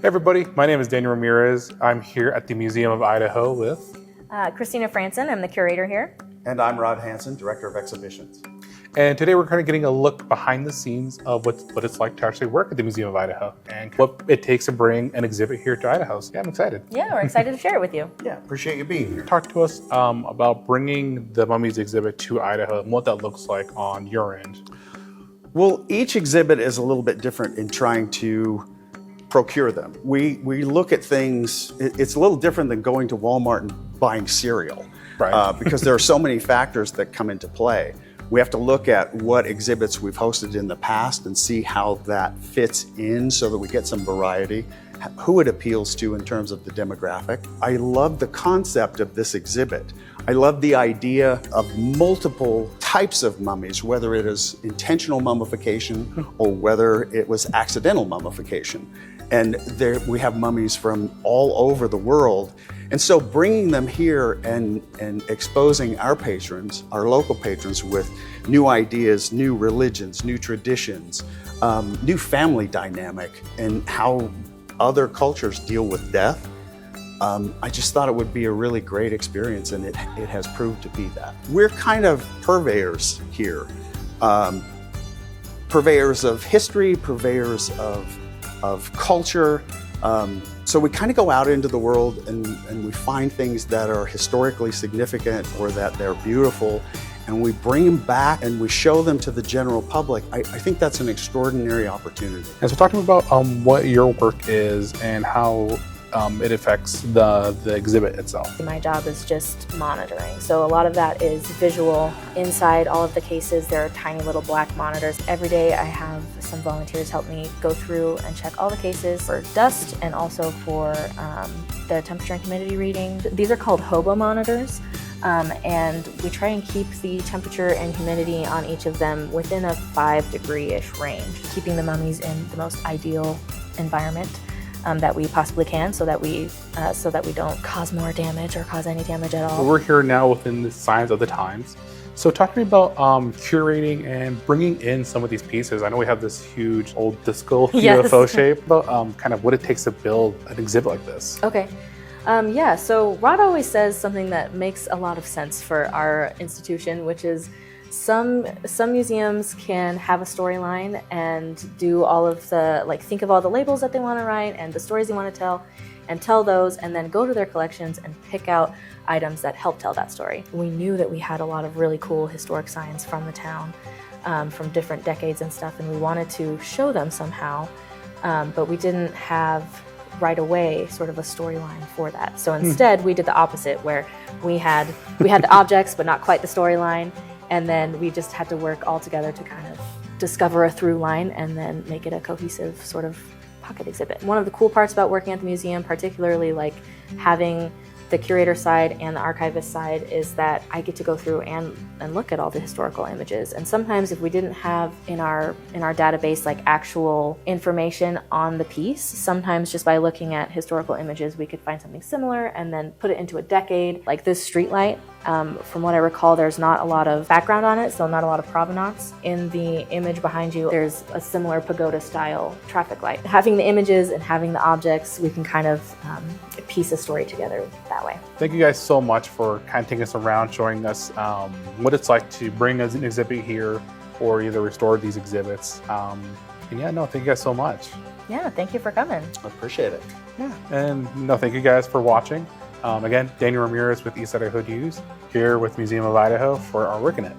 everybody, my name is Daniel Ramirez. I'm here at the Museum of Idaho with Kristina Frandson. I'm the curator here. And I'm Rod Hansen, Director of Exhibitions. And today we're kind of getting a look behind the scenes of what it's like to actually work at the Museum of Idaho and what it takes to bring an exhibit here to Idaho. So yeah, I'm excited. Yeah, we're excited to share it with you. Yeah, appreciate you being here. Talk to us about bringing the Mummies exhibit to Idaho and what that looks like on your end. Well, each exhibit is a little bit different in trying to procure them. We look at things, it's a little different than going to Walmart and buying cereal. Right. Because there are so many factors that come into play. We have to look at what exhibits we've hosted in the past and see how that fits in so that we get some variety, who it appeals to in terms of the demographic. I love the concept of this exhibit. I love the idea of multiple types of mummies, whether it is intentional mummification or whether it was accidental mummification. And there we have mummies from all over the world. And so bringing them here and exposing our patrons, our local patrons, with new ideas, new religions, new traditions, new family dynamic, and how other cultures deal with death, I just thought it would be a really great experience, and it has proved to be that. We're kind of purveyors here, purveyors of history, purveyors of culture. So we kind of go out into the world and we find things that are historically significant or that they're beautiful, and we bring them back and we show them to the general public. I think that's an extraordinary opportunity. And so talk to me about what your work is and how it affects the exhibit itself. My job is just monitoring. So a lot of that is visual. Inside all of the cases, there are tiny little black monitors. Every day I have some volunteers help me go through and check all the cases for dust and also for the temperature and humidity reading. These are called hobo monitors. And we try and keep the temperature and humidity on each of them within a 5-degree-ish range, keeping the mummies in the most ideal environment that we possibly can, so that we don't cause more damage or cause any damage at all. We're here now within the signs of the times. So talk to me about curating and bringing in some of these pieces. I know we have this huge old disco UFO shape, but kind of what it takes to build an exhibit like this. Okay. Yeah, so Rod always says something that makes a lot of sense for our institution, which is some museums can have a storyline and do all of the, think of all the labels that they want to write and the stories they want to tell, and tell those, and then go to their collections and pick out items that help tell that story. We knew that we had a lot of really cool historic signs from the town, from different decades and stuff, and we wanted to show them somehow, but we didn't have right away sort of a storyline for that. So instead we did the opposite, where we had the objects but not quite the storyline, and then we just had to work all together to kind of discover a through line and then make it a cohesive sort of pocket exhibit. One of the cool parts about working at the museum, particularly like having the curator side and the archivist side, is that I get to go through and look at all the historical images. And sometimes if we didn't have in our database like actual information on the piece, sometimes just by looking at historical images we could find something similar and then put it into a decade. Like this street light, from what I recall, there's not a lot of background on it, so not a lot of provenance. In the image behind you, there's a similar pagoda style traffic light. Having the images and having the objects, we can kind of piece a story together that way. Thank you guys so much for kind of taking us around, showing us what it's like to bring an exhibit here or either restore these exhibits. And yeah, no, thank you guys so much. Yeah, thank you for coming. I appreciate it. Yeah, and no, thank you guys for watching. Again, Daniel Ramirez with East Idaho News, here with Museum of Idaho for our Work in It.